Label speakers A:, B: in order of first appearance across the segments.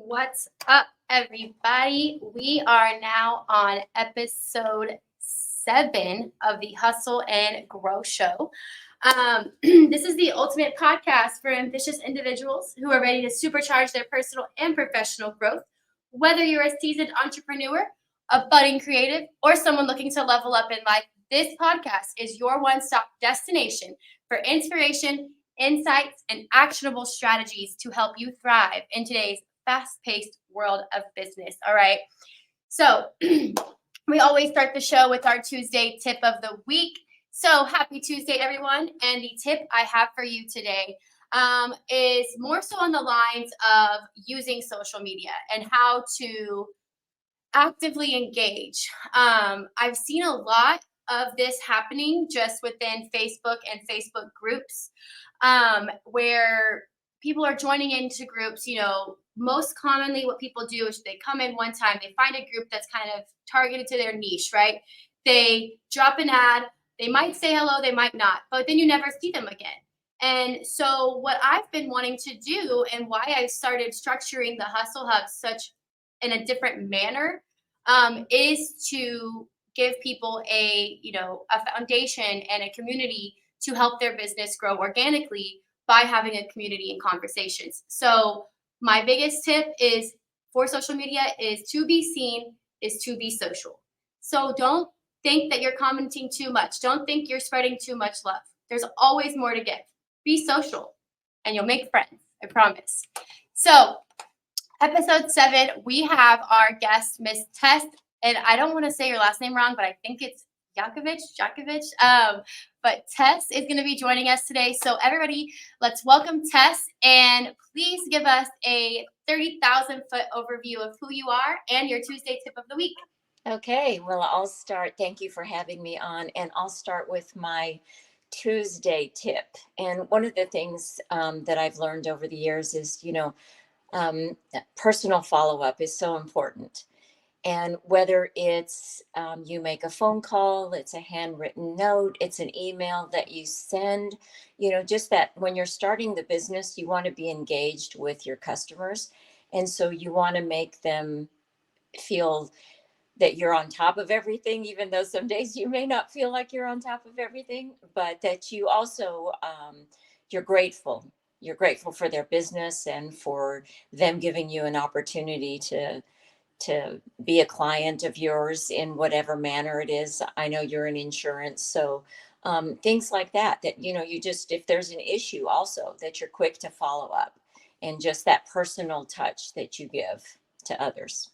A: What's up, everybody? We are now on episode 7 of the Hustle and Grow Show. This is the ultimate podcast for ambitious individuals who are ready to supercharge their personal and professional growth. Whether you're a seasoned entrepreneur, a budding creative, or someone looking to level up in life, this podcast is your one-stop destination for inspiration, insights, and actionable strategies to help you thrive in today's fast-paced world of business. All right. So we always start the show with our Tuesday tip of the week. So happy Tuesday, everyone. And the tip I have for you today is more so on the lines of using social media and how to actively engage. I've seen a lot of this happening just within Facebook and Facebook groups where people are joining into groups. Most commonly what people do is they come in one time, they find a group that's kind of targeted to their niche, right? They drop an ad, they might say hello, they might not, but then you never see them again. And so what I've been wanting to do and why I started structuring the Hustle Hub such in a different manner is to give people a foundation and a community to help their business grow organically by having a community and conversations. So my biggest tip is for social media is to be seen, is to be social. So don't think that you're commenting too much. Don't think you're spreading too much love. There's always more to give. Be social and you'll make friends, I promise. So episode 7, we have our guest, Miss Tess, and I don't want to say your last name wrong, but I think it's JACKOVICH. But Tess is going to be joining us today. So everybody, let's welcome Tess, and please give us a 30,000-foot overview of who you are and your Tuesday tip of the week.
B: Okay, well, I'll start. Thank you for having me on, and I'll start with my Tuesday tip. And one of the things that I've learned over the years is, personal follow-up is so important. And whether it's you make a phone call, it's a handwritten note, it's an email that you send, just that when you're starting the business, you want to be engaged with your customers. And so you want to make them feel that you're on top of everything, even though some days you may not feel like you're on top of everything, but that you also, you're grateful. You're grateful for their business and for them giving you an opportunity to be a client of yours in whatever manner it is. I know you're in insurance, so things like that, you just, if there's an issue also, that you're quick to follow up, and just that personal touch that you give to others.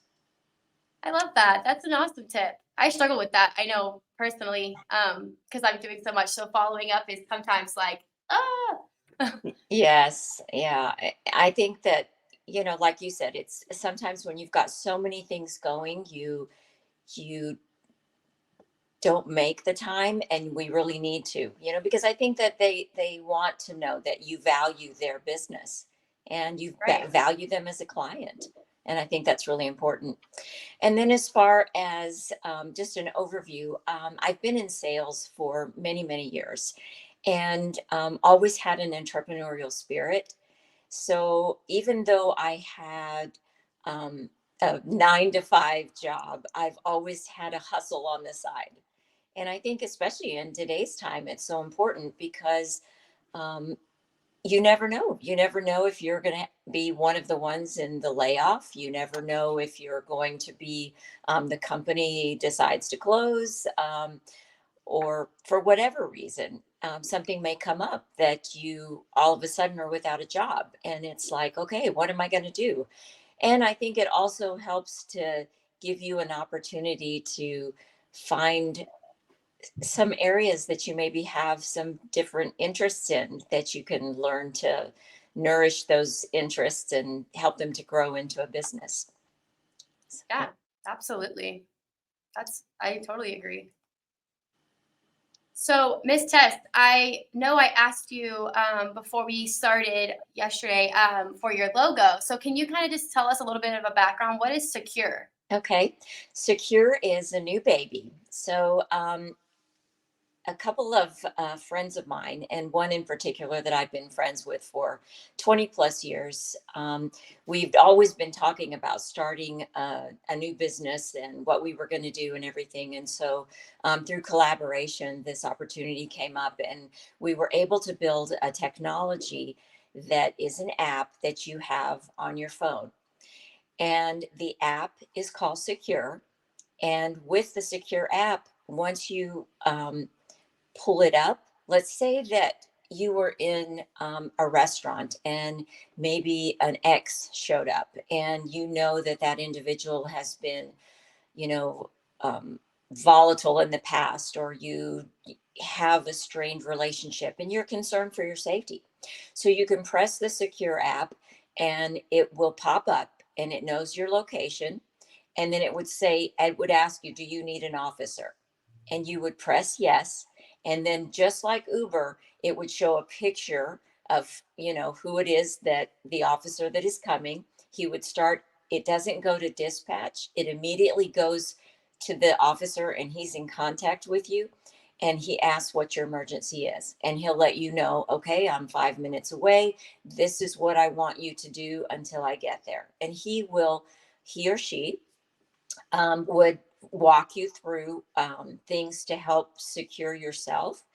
A: I love that. That's an awesome tip. I struggle with that. I know personally because I'm doing so much. So following up is sometimes like,
B: Yes. Yeah. I think that, like you said, it's sometimes when you've got so many things going, you don't make the time, and we really need to, because I think that they want to know that you value their business and you
A: right.
B: value them as a client. And I think that's really important. And then as far as just an overview, I've been in sales for many, many years, and always had an entrepreneurial spirit. So even though I had a 9 to 5 job, I've always had a hustle on the side. And I think especially in today's time, it's so important because um, you never know. You never know if you're going to be one of the ones in the layoff. You never know if you're going to be the company decides to close, or for whatever reason, something may come up that you all of a sudden are without a job. And it's like, okay, what am I going to do? And I think it also helps to give you an opportunity to find some areas that you maybe have some different interests in, that you can learn to nourish those interests and help them to grow into a business.
A: Yeah, absolutely. I totally agree. So, Miss Tess, I know I asked you before we started yesterday for your logo. So, can you kind of just tell us a little bit of a background? What is Secure?
B: Okay. Secure is a new baby. So, a couple of friends of mine, and one in particular that I've been friends with for 20 plus years. We've always been talking about starting a new business and what we were going to do and everything. And so, through collaboration, this opportunity came up, and we were able to build a technology that is an app that you have on your phone. And the app is called Secure. And with the Secure app, once you pull it up. Let's say that you were in a restaurant and maybe an ex showed up, and you know that that individual has been, you know, volatile in the past, or you have a strained relationship and you're concerned for your safety. So you can press the Secure app and it will pop up and it knows your location. And then it would say, it would ask you, do you need an officer? And you would press yes. And then just like Uber, it would show a picture of, who it is, that the officer that is coming. He would start, it doesn't go to dispatch. It immediately goes to the officer and he's in contact with you. And he asks what your emergency is. And he'll let you know, okay, I'm 5 minutes away. This is what I want you to do until I get there. And he or she would walk you through things to help secure yourself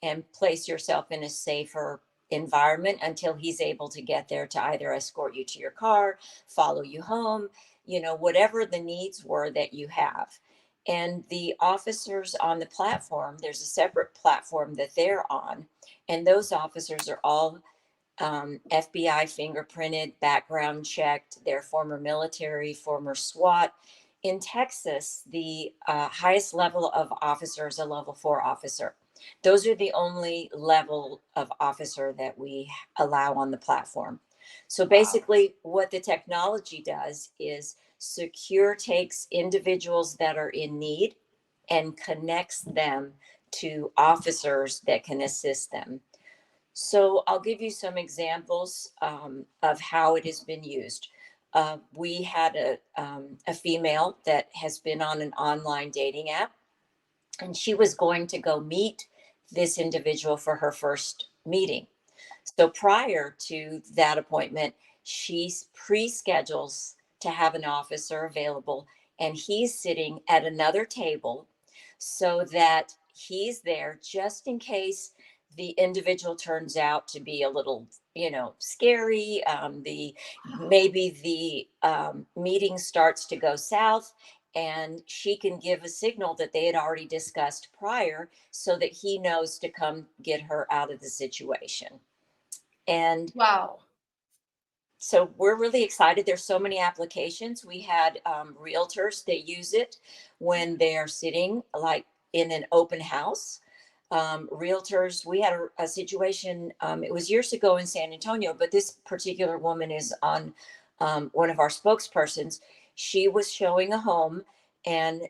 B: and place yourself in a safer environment until he's able to get there to either escort you to your car, follow you home, whatever the needs were that you have. And the officers on the platform, there's a separate platform that they're on, and those officers are all FBI fingerprinted, background checked. They're former military, former SWAT. In Texas, the highest level of officer is a level 4 officer. Those are the only level of officer that we allow on the platform. So basically, what the technology does is Secure takes individuals that are in need and connects them to officers that can assist them. So I'll give you some examples of how it has been used. We had a female that has been on an online dating app, and she was going to go meet this individual for her first meeting. So prior to that appointment, she pre-schedules to have an officer available, and he's sitting at another table so that he's there just in case the individual turns out to be a little, scary. The maybe the meeting starts to go south, and she can give a signal that they had already discussed prior, so that he knows to come get her out of the situation. And
A: wow.
B: So we're really excited. There's so many applications. We had realtors that use it when they're sitting like in an open house. Realtors, we had a situation, it was years ago in San Antonio, but this particular woman is on one of our spokespersons. She was showing a home, and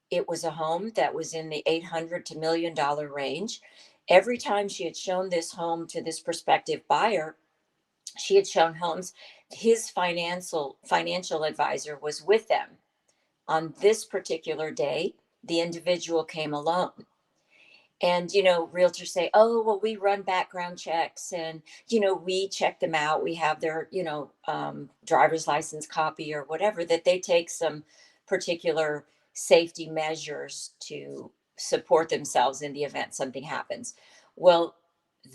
B: it was a home that was in the $800 to $1 million range. Every time she had shown this home to this prospective buyer, she had shown homes, his financial advisor was with them. On this particular day, the individual came alone. And, realtors say, oh, well, we run background checks and, we check them out. We have their, driver's license copy or whatever, that they take some particular safety measures to support themselves in the event something happens. Well,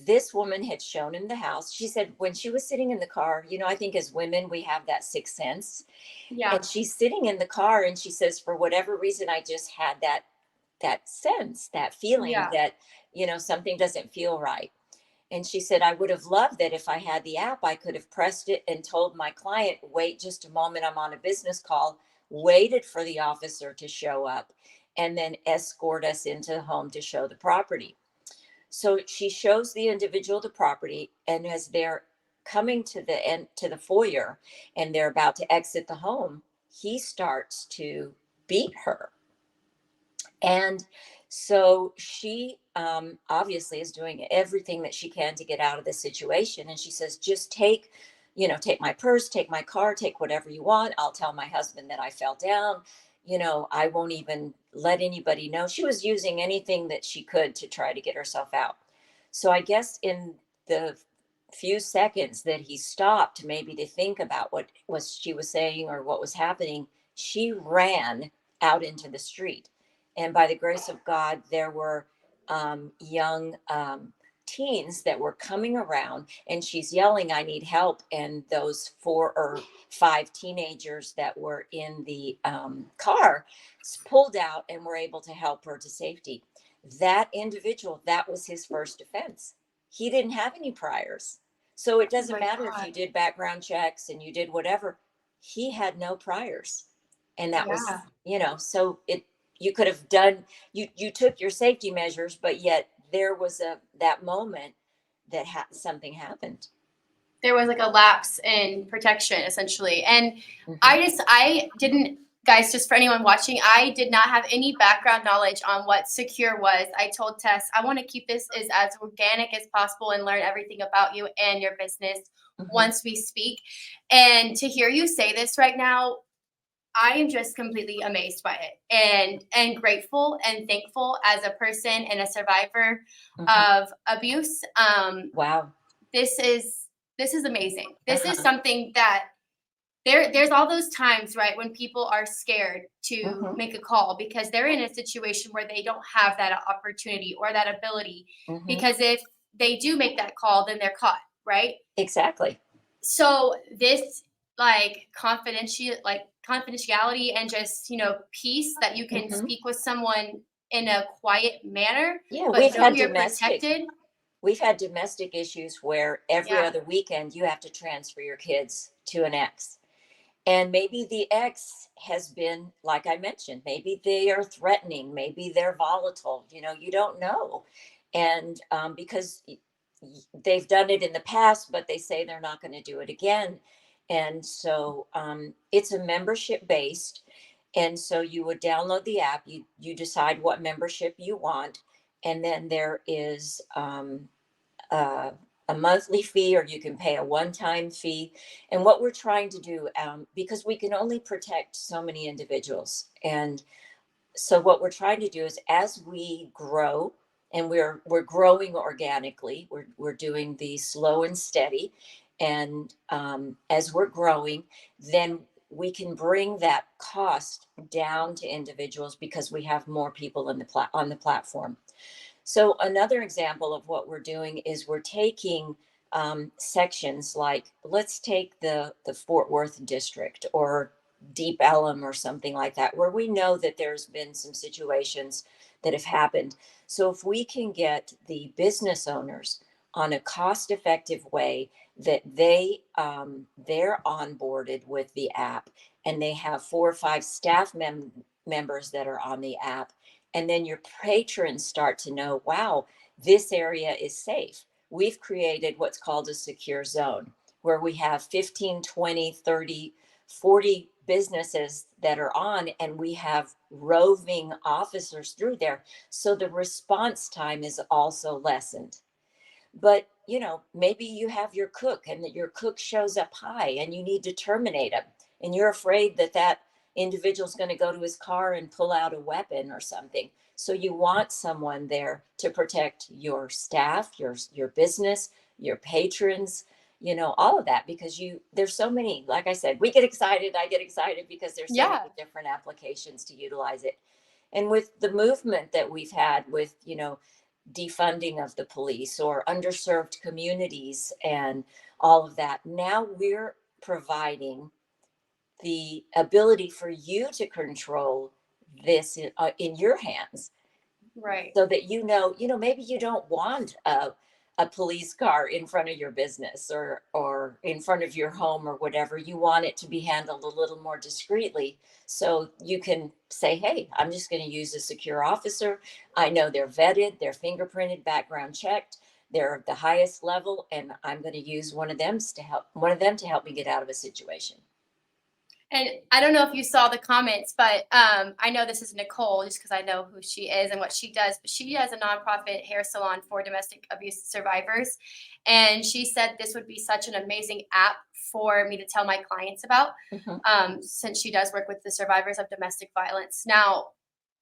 B: this woman had shown him the house. She said when she was sitting in the car, I think as women, we have that sixth sense.
A: Yeah.
B: And she's sitting in the car and she says, for whatever reason, I just had that sense, that feeling that, something doesn't feel right. And she said, I would have loved that if I had the app, I could have pressed it and told my client, wait just a moment, I'm on a business call, waited for the officer to show up, and then escort us into the home to show the property. So she shows the individual the property, and as they're coming to the end, to the foyer, and they're about to exit the home, he starts to beat her. And so she obviously is doing everything that she can to get out of the situation. And she says, just take my purse, take my car, take whatever you want. I'll tell my husband that I fell down. I won't even let anybody know. She was using anything that she could to try to get herself out. So I guess in the few seconds that he stopped, maybe to think about what was she was saying or what was happening, she ran out into the street. And by the grace of God, there were young teens that were coming around, and she's yelling, "I need help." And those 4 or 5 teenagers that were in the car pulled out and were able to help her to safety. That individual, that was his first offense. He didn't have any priors. So it
A: Oh
B: doesn't
A: my
B: matter if
A: God.
B: you did background checks and you did whatever. He had no priors. And that was,
A: Yeah.
B: so you could have done, you took your safety measures, but yet there was that moment that something happened.
A: There was like a lapse in protection essentially. And
B: Mhm.
A: I didn't, guys, just for anyone watching, I did not have any background knowledge on what secure was. I told Tess, I want to keep this as organic as possible and learn everything about you and your business
B: Mhm.
A: once we speak. And to hear you say this right now, I am just completely amazed by it and grateful and thankful as a person and a survivor
B: Mhm.
A: of abuse.
B: Wow.
A: This is this is amazing. This is
B: Uh-huh.
A: something that there's all those times, right, when people are scared to
B: Mhm.
A: make a call because they're in a situation where they don't have that opportunity or that ability.
B: Mhm.
A: Because if they do make that call, then they're caught, right?
B: Exactly.
A: So this confidentiality and just peace that you can
B: Mhm.
A: speak with someone in a quiet manner,
B: Yeah,
A: but know you're protected.
B: we've had domestic issues where every
A: Yeah,
B: other weekend you have to transfer your kids to an ex. And maybe the ex has been, like I mentioned, maybe they are threatening, maybe they're volatile, you don't know. And because they've done it in the past, but they say they're not going to do it again. And so it's a membership based. And so you would download the app, you decide what membership you want. And then there is uh, a monthly fee, or you can pay a one-time fee. And what we're trying to do, because we can only protect so many individuals, and so what we're trying to do is, as we grow, and we're growing organically, we're doing the slow and steady, and as we're growing, then we can bring that cost down to individuals because we have more people on the platform. So another example of what we're doing is we're taking sections like, let's take the Fort Worth district or Deep Ellum or something like that, where we know that there's been some situations that have happened. So if we can get the business owners on a cost-effective way, that they're onboarded with the app, and they have 4 or 5 staff members that are on the app, and then your patrons start to know, wow, this area is safe. We've created what's called a secure zone, where we have 15, 20, 30, 40 businesses that are on, and we have roving officers through there. So the response time is also lessened. But maybe you have your cook, and that your cook shows up high and you need to terminate him, and you're afraid that that individual's going to go to his car and pull out a weapon or something. So you want someone there to protect your staff, your business, your patrons, all of that, because there's so many. Like I said, I get excited because there's so
A: yeah.
B: many different applications to utilize it. And with the movement that we've had with defunding of the police or underserved communities and all of that, now we're providing the ability for you to control this in your hands,
A: Right.
B: so that maybe you don't want a police car in front of your business, or in front of your home, or whatever. You want it to be handled a little more discreetly, so you can say, hey, I'm just going to use a secure officer. I know they're vetted, they're fingerprinted, background checked, they're the highest level, and I'm going to use one of them to help me get out of a situation.
A: And I don't know if you saw the comments, but I know this is Nicole just because I know who she is and what she does. But she has a nonprofit hair salon for domestic abuse survivors. And she said this would be such an amazing app for me to tell my clients about,
B: Mhm.
A: since she does work with the survivors of domestic violence. Now,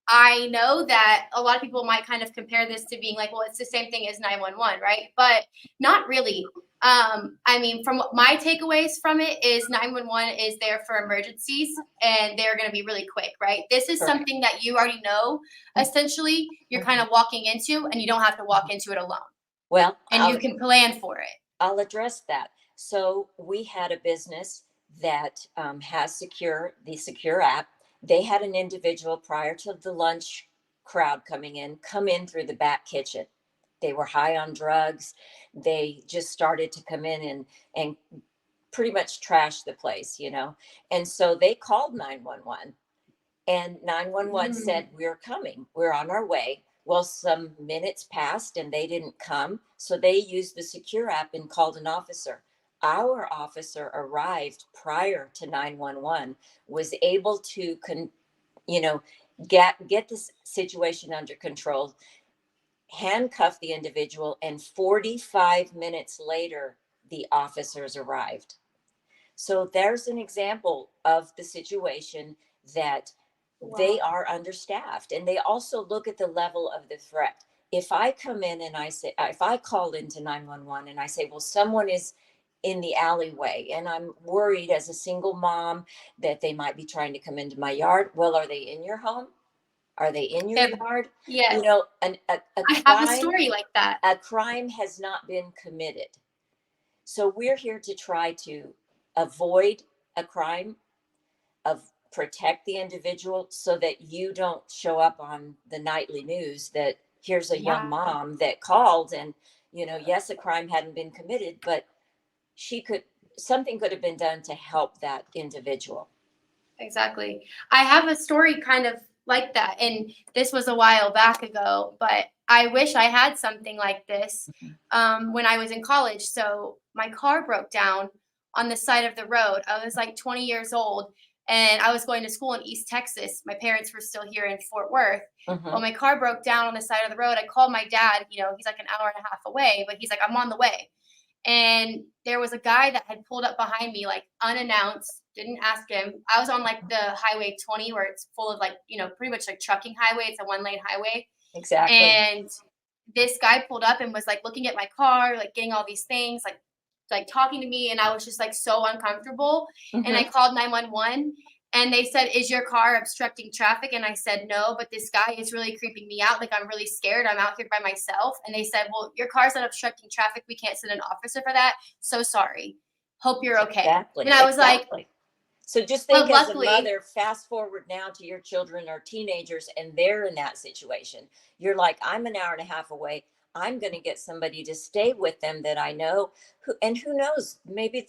A: I know that a lot of people might kind of compare this to being like, well, it's the same thing as 911, right? But not really. I mean, from what my takeaways from it is 911 is there for emergencies and they're going to be really quick, right? This is
B: Correct.
A: something that you already know, essentially, you're kind
B: Mhm.
A: of walking into and you don't have to walk into it alone
B: Well,
A: and you can plan for it.
B: I'll address that. So we had a business that has the secure app. They had an individual prior to the lunch crowd coming in, come in through the back kitchen. They were high on drugs. They just started to come in and pretty much trash the place, you know. And so they called 911, and 911
A: Mm,
B: said, "We're coming. We're on our way." Well, some minutes passed and they didn't come. So they used the secure app and called an officer. Our officer arrived prior to 911, was able to, you know, get this situation under control, handcuff the individual, and 45 minutes later, the officers arrived. So there's an example of the situation that they
A: wow.
B: are understaffed, and they also look at the level of the threat. If I come in and I say, if I call into 911 and I say, well, someone is in the alleyway and I'm worried as a single mom that they might be trying to come into my yard. Well, are they in your home? Are they in your
A: Yeah,
B: yard? You
A: yes.
B: know,
A: I have a story like that.
B: a crime has not been committed. So we're here to try to avoid a crime, of protect the individual so that you don't show up on the nightly news that here's a young
A: Yeah.
B: mom that called, and yes, a crime hadn't been committed, but she could something could have been done to help that individual.
A: Exactly. I have a story kind of like that, and this was a while back ago, but I wish I had something like this
B: Mhm.
A: when I was in college. So my car broke down on the side of the road. I was like 20 years old, and I was going to school in East Texas. My parents were still here in Fort Worth. Well,
B: Mhm.
A: my car broke down on the side of the road. I called my dad. He's like an hour and a half away, but he's like, I'm on the way. And there was a guy that had pulled up behind me like unannounced, didn't ask him. I was on like the highway 20 where it's full of like, pretty much like trucking highway. It's a one lane highway.
B: Exactly.
A: And this guy pulled up and was like looking at my car, like getting all these things, like talking to me, and I was just like so uncomfortable. And I
B: Mhm.
A: called 911 and they said, "Is your car obstructing traffic?" And I said, "No, but this guy is really creeping me out. Like I'm really scared. I'm out here by myself." And they said, "Well, your car's not obstructing traffic. We can't send an officer for that. So sorry. Hope you're okay." And
B: Exactly.
A: I was like,
B: Exactly. So just
A: "Well,
B: think, as a
A: luckily."
B: mother, fast forward now to your children or teenagers and they're in that situation. You're like, I'm an hour and a half away. I'm going to get somebody to stay with them that I know, and who knows, maybe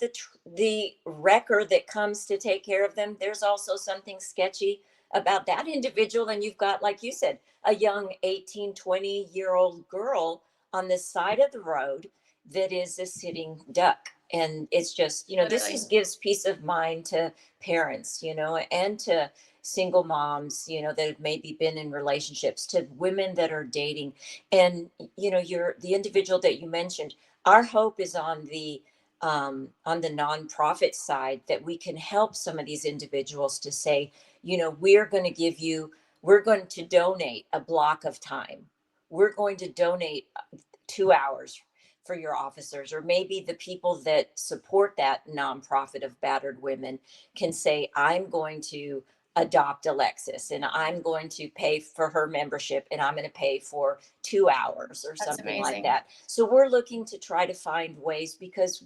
B: the wrecker that comes to take care of them, there's also something sketchy about that individual, and you've got, like you said, a young 18, 20-year-old girl on the side of the road that is a sitting duck. And it's just, this
A: Literally.
B: just gives peace of mind to parents, and to single moms, that have maybe been in relationships, to women that are dating. And, you're the individual that you mentioned. Our hope is on the nonprofit side, that we can help some of these individuals to say, we're going to donate a block of time. We're going to donate 2 hours for your officers, or maybe the people that support that nonprofit of battered women can say, I'm going to adopt Alexis and I'm going to pay for her membership and I'm going to pay for 2 hours or
A: That's
B: something like
A: amazing.
B: that. So we're looking to try to find ways, because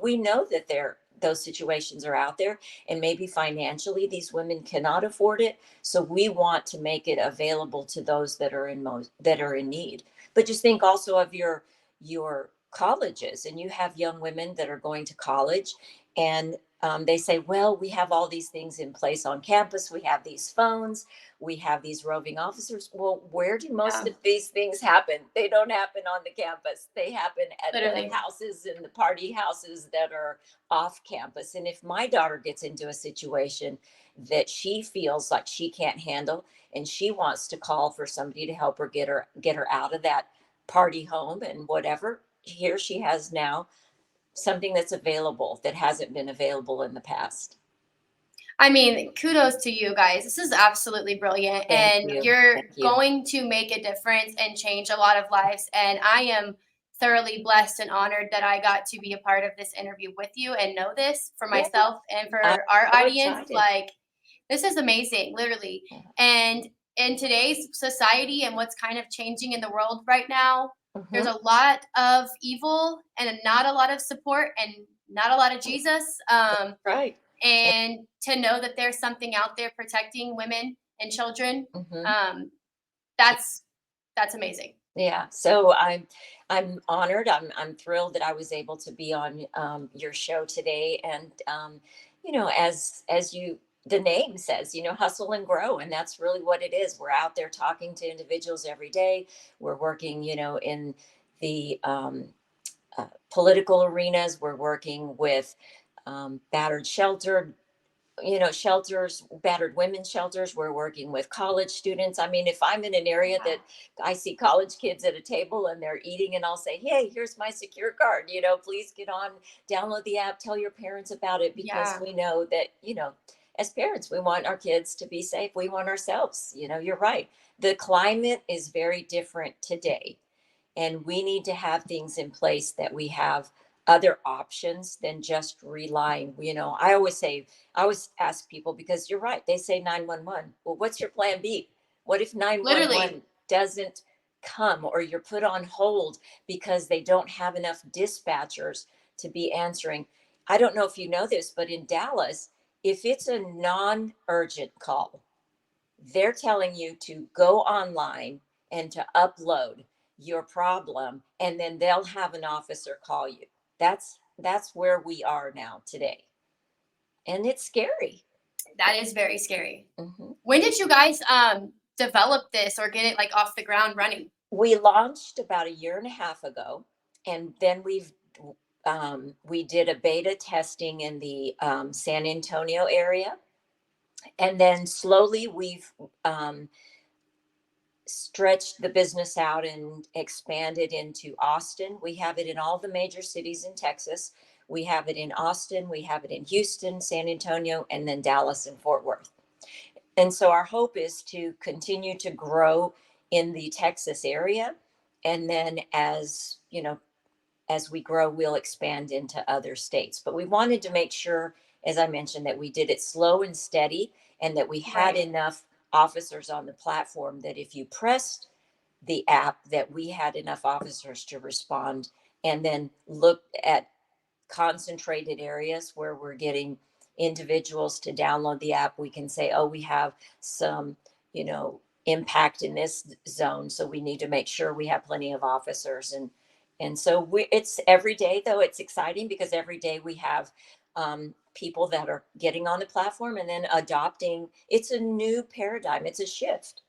B: we know that those situations are out there, and maybe financially these women cannot afford it. So we want to make it available to those that are in need. But just think also of your colleges, and you have young women that are going to college, and they say, well, we have all these things in place on campus. We have these phones. We have these roving officers. Well, where do most
A: Yeah,
B: of these things happen? They don't happen on the campus. They happen at the
A: literally.
B: houses and the party houses that are off campus. And if my daughter gets into a situation that she feels like she can't handle and she wants to call for somebody to help her get her out of that party home and whatever, here she has now something that's available that hasn't been available in the past.
A: I mean, kudos to you guys. This is absolutely brilliant.
B: Thank
A: And
B: you.
A: you're
B: Thank you.
A: going to make a difference and change a lot of lives. And I am thoroughly blessed and honored that I got to be a part of this interview with you and know this for
B: Yeah,
A: myself and for
B: I'm
A: our
B: so
A: audience.
B: excited.
A: Like, this is amazing, literally. And in today's society and what's kind of changing in the world right now, there's
B: Mhm.
A: a lot of evil and not a lot of support and not a lot of Jesus.
B: Right.
A: And to know that there's something out there protecting women and children,
B: Mhm.
A: um, that's that's amazing.
B: Yeah. So I'm honored. I'm thrilled that I was able to be on your show today. And as you the name says, hustle and grow, and that's really what it is. We're out there talking to individuals every day. We're working, in the political arenas. We're working with battered shelters, battered women's shelters. We're working with college students. I mean, if I'm in an area
A: Yeah.
B: that I see college kids at a table and they're eating, and I'll say, hey, here's my secure card, please get on, download the app, tell your parents about it, because
A: Yeah,
B: we know that, as parents, we want our kids to be safe. We want ourselves, you're right. The climate is very different today, and we need to have things in place that we have other options than just relying. I always ask people, because you're right, they say 911. Well, what's your plan B? What if
A: literally.
B: 911 doesn't come, or you're put on hold because they don't have enough dispatchers to be answering? I don't know if you know this, but in Dallas, if it's a non-urgent call, they're telling you to go online and to upload your problem, and then they'll have an officer call you. That's where we are now today, and it's scary.
A: That is very scary.
B: Mhm.
A: When did you guys develop this or get it like off the ground running?
B: We launched about a year and a half ago, and then we did a beta testing in the San Antonio area, and then slowly we've stretched the business out and expanded into Austin. We have it in all the major cities in Texas. We have it in Austin, we have it in Houston, San Antonio, and then Dallas and Fort Worth. And so our hope is to continue to grow in the Texas area. And then as we grow, we'll expand into other states. But we wanted to make sure, as I mentioned, that we did it slow and steady, and that we had
A: Right.
B: enough officers on the platform that if you pressed the app, that we had enough officers to respond, and then look at concentrated areas where we're getting individuals to download the app. We can say, oh, we have some impact in this zone, so we need to make sure we have plenty of officers. And so it's every day, though. It's exciting because every day we have people that are getting on the platform and then adopting. It's a new paradigm, it's a shift,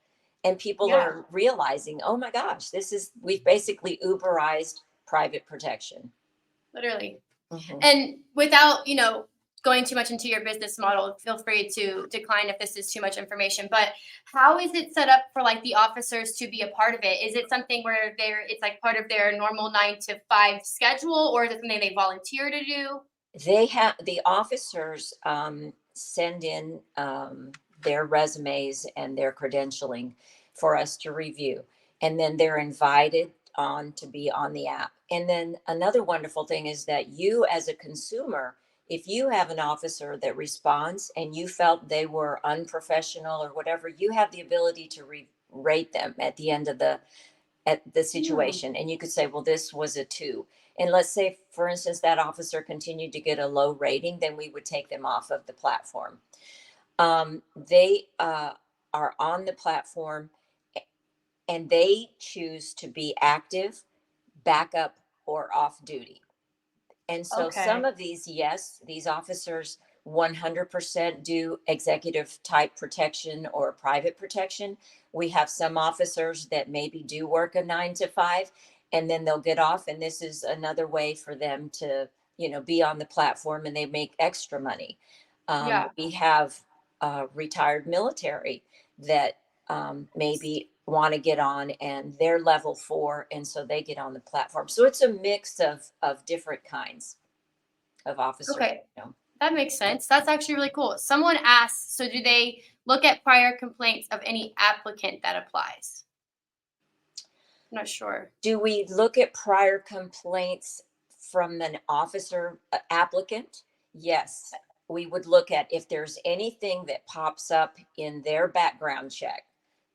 B: and people
A: Yeah,
B: are realizing, oh my gosh, we've basically Uberized private protection.
A: literally.
B: Mhm.
A: And without, going too much into your business model, feel free to decline if this is too much information. But how is it set up for like the officers to be a part of it? Is it something where it's like part of their normal 9 to 5 schedule, or is it something they volunteer to do?
B: They have the officers send in their resumes and their credentialing for us to review, and then they're invited on to be on the app. And then another wonderful thing is that you, as a consumer, if you have an officer that responds and you felt they were unprofessional or whatever, you have the ability to rate them at the end of the
A: Hmm.
B: situation, and you could say, well, this was a 2. And let's say, for instance, that officer continued to get a low rating, then we would take them off of the platform. They are on the platform, and they choose to be active, backup, or off duty. And so some
A: Okay.
B: of these, yes, these officers 100% do executive type protection or private protection. We have some officers that maybe do work a 9 to 5 and then they'll get off. And this is another way for them to, be on the platform and they make extra money.
A: Yeah.
B: We have retired military that maybe want to get on and they're level 4. And so they get on the platform. So it's a mix of different kinds of officers.
A: Okay. That makes sense. That's actually really cool. Someone asked, so do they look at prior complaints of any applicant that applies? I'm not sure.
B: Do we look at prior complaints from an officer applicant? Yes. We would look at if there's anything that pops up in their background check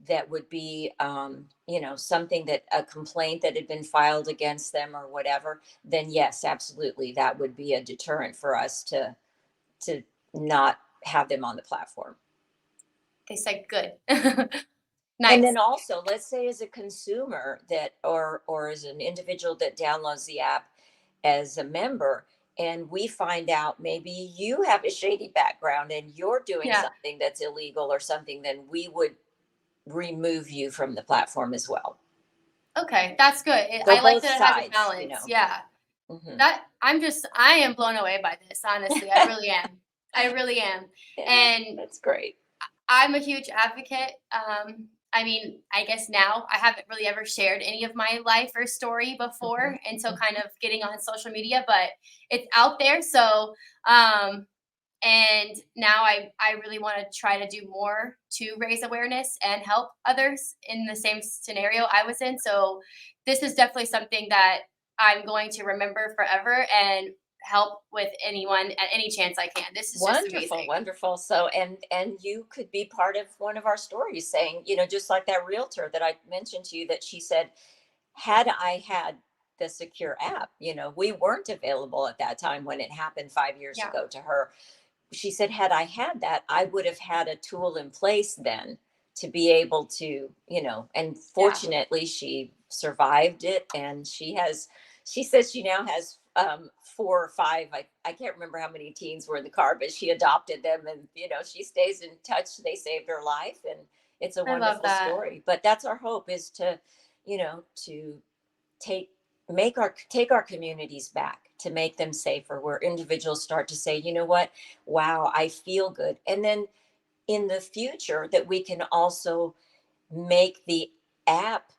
B: that would be, something that a complaint that had been filed against them or whatever, then yes, absolutely. That would be a deterrent for us to not have them on the platform.
A: They said good.
B: And
A: Nice.
B: then also, let's say as a consumer that or as an individual that downloads the app as a member, and we find out maybe you have a shady background and you're doing
A: Yeah.
B: something that's illegal or something, then we would remove you from the platform as well.
A: Okay, that's good.
B: So
A: I like
B: both
A: that it has a
B: sides,
A: balance. Yeah.
B: Mhm.
A: That I am blown away by this, honestly. I really am. I really am.
B: Yeah,
A: And
B: that's great.
A: I'm a huge advocate. I mean, I guess now I haven't really ever shared any of my life or story before, and so kind of getting on social media, but it's out there. So, and now I really want to try to do more to raise awareness and help others in the same scenario I was in. So, this is definitely something that I'm going to remember forever and help with anyone at any chance I can. This is just
B: Wonderful,
A: amazing.
B: wonderful. So, and you could be part of one of our stories saying, just like that realtor that I mentioned to you, that she said, had I had the secure app, we weren't available at that time when it happened 5 years
A: Yeah.
B: ago to her. She said, had I had that, I would have had a tool in place then to be able to, and fortunately she survived it. And she says she now has 4 or 5, I can't remember how many teens were in the car, but she adopted them and, she stays in touch. They saved her life and it's a
A: I love
B: wonderful
A: that.
B: story. But that's our hope, is to, to take our communities back, to make them safer, where individuals start to say, you know what, wow, I feel good. And then in the future that we can also make the app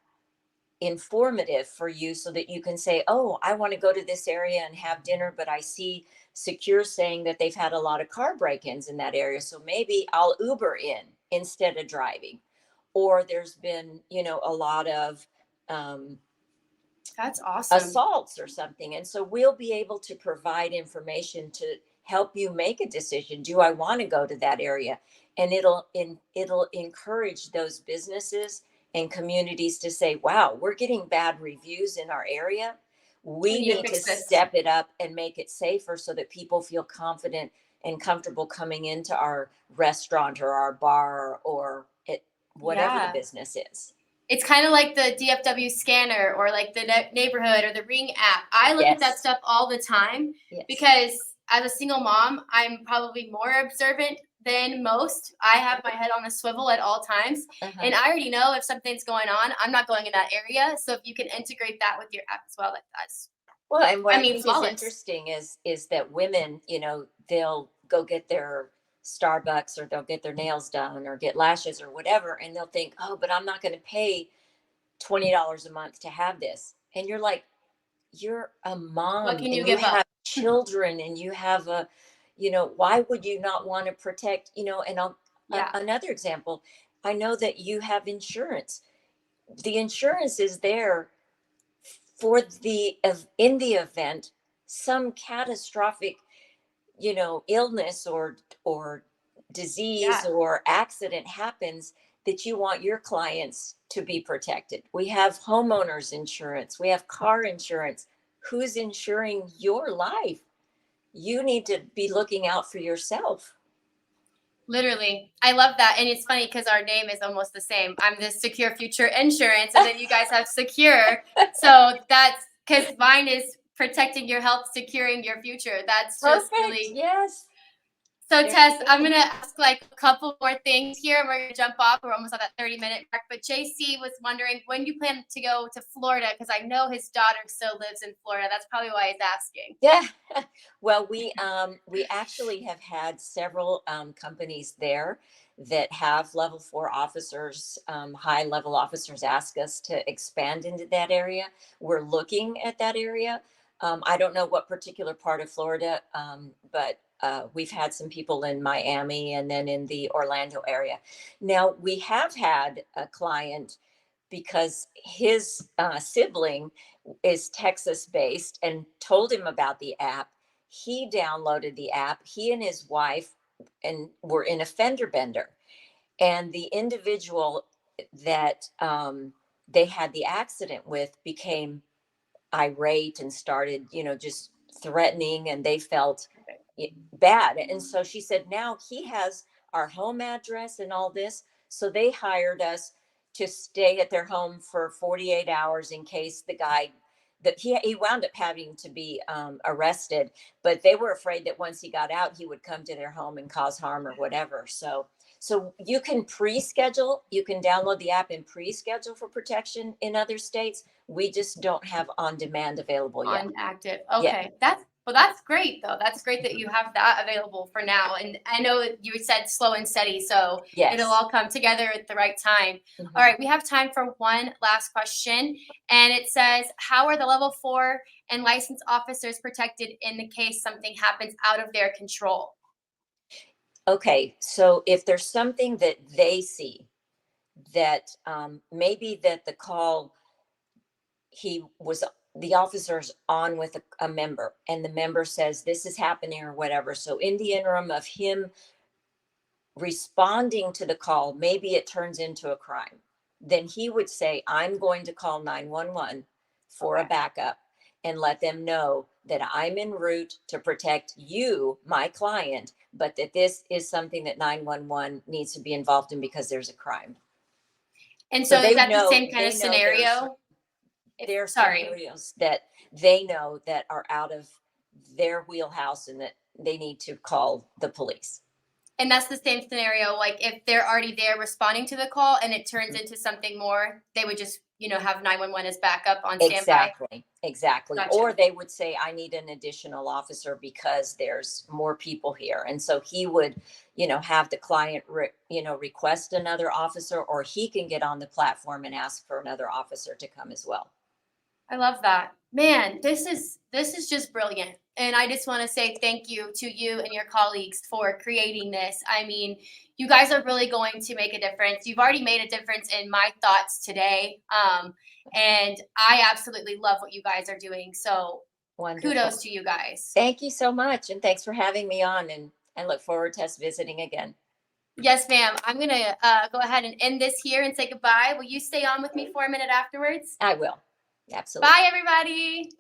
B: informative for you so that you can say, oh, I want to go to this area and have dinner, but I see Secure saying that they've had a lot of car break-ins in that area, so maybe I'll Uber in instead of driving. Or there's been, a lot of
A: That's awesome.
B: assaults or something. And so we'll be able to provide information to help you make a decision. Do I want to go to that area? And it'll encourage those businesses and communities to say, wow, we're getting bad reviews in our area. We
A: need to
B: need to
A: fix this.
B: step it up and make it safer so that people feel confident and comfortable coming into our restaurant or our bar or whatever the business is.
A: It's kind of like the DFW scanner or like the neighborhood or the Ring app. I look at that
B: Yes.
A: stuff all the time
B: Yes.
A: because as a single mom, I'm probably more observant than most. I have my head on a swivel at all times. And I already know if something's going on, I'm not going in that area. So if you can integrate that with your app as well, that's
B: Well, and what I think is
A: flawless.
B: interesting is that women, they'll go get their Starbucks or they'll get their nails done or get lashes or whatever, and they'll think, oh, but I'm not going to pay $20 a month to have this. And you're like, you're a mom
A: What can you
B: and you
A: give up?
B: have children and you have why would you not want to protect, and another example, I know that you have insurance. The insurance is there for in the event some catastrophic, illness or disease or accident happens, that you want your clients to be protected. We have homeowners insurance, we have car insurance. Who's insuring your life? You need to be looking out for yourself.
A: Literally. I love that. And it's funny because our name is almost the same. I'm the Secure Future Insurance, and then you guys have Secure. So that's because mine is protecting your health, securing your future. That's just
B: Perfect.
A: really.
B: Yes.
A: So
B: Very
A: Tess,
B: good.
A: I'm gonna ask like a couple more things here, and we're gonna jump off. We're almost at that 30-minute mark. But JC was wondering when you plan to go to Florida, because I know his daughter still lives in Florida. That's probably why he's asking.
B: Yeah. Well, we actually have had several companies there that have level 4 officers, high level officers, ask us to expand into that area. We're looking at that area. I don't know what particular part of Florida, but we've had some people in Miami and then in the Orlando area. Now, we have had a client because his sibling is Texas based and told him about the app. He downloaded the app. He and his wife and were in a fender bender. And the individual that they had the accident with became irate and started, just threatening, and they felt bad. And so she said, now he has our home address and all this. So they hired us to stay at their home for 48 hours in case the guy that he wound up having to be arrested, but they were afraid that once he got out, he would come to their home and cause harm or whatever. So you can pre-schedule, you can download the app and pre-schedule for protection in other states. We just don't have on demand available yet.
A: On active. Okay. Yeah. That's great though. That's great that you have that available for now. And I know you said slow and steady, so
B: yes,
A: it'll all come together at the right time. Mm-hmm. All right, we have time for one last question. And it says, how are the level 4 and licensed officers protected in the case something happens out of their control?
B: Okay, so if there's something that they see that maybe that the call, the officer's on with a member and the member says this is happening or whatever. So in the interim of him responding to the call, maybe it turns into a crime. Then he would say, I'm going to call 911 for a backup and let them know that I'm en route to protect you, my client, but that this is something that 911 needs to be involved in because there's a crime.
A: And so is that the same kind of scenario?
B: There are scenarios that they know that are out of their wheelhouse and that they need to call the police.
A: And that's the same scenario, like if they're already there responding to the call and it turns into something more, they would just, have 911 as backup on standby.
B: Exactly.
A: Gotcha.
B: Or they would say, I need an additional officer because there's more people here. And so he would, have the client, request another officer, or he can get on the platform and ask for another officer to come as well.
A: I love that. Man, this is just brilliant. And I just want to say thank you to you and your colleagues for creating this. I mean, you guys are really going to make a difference. You've already made a difference in my thoughts today. And I absolutely love what you guys are doing. So wonderful. Kudos to you guys.
B: Thank you so much. And thanks for having me on. And I look forward to us visiting again.
A: Yes, ma'am. I'm going to go ahead and end this here and say goodbye. Will you stay on with me for a minute afterwards?
B: I will. Absolutely.
A: Bye, everybody.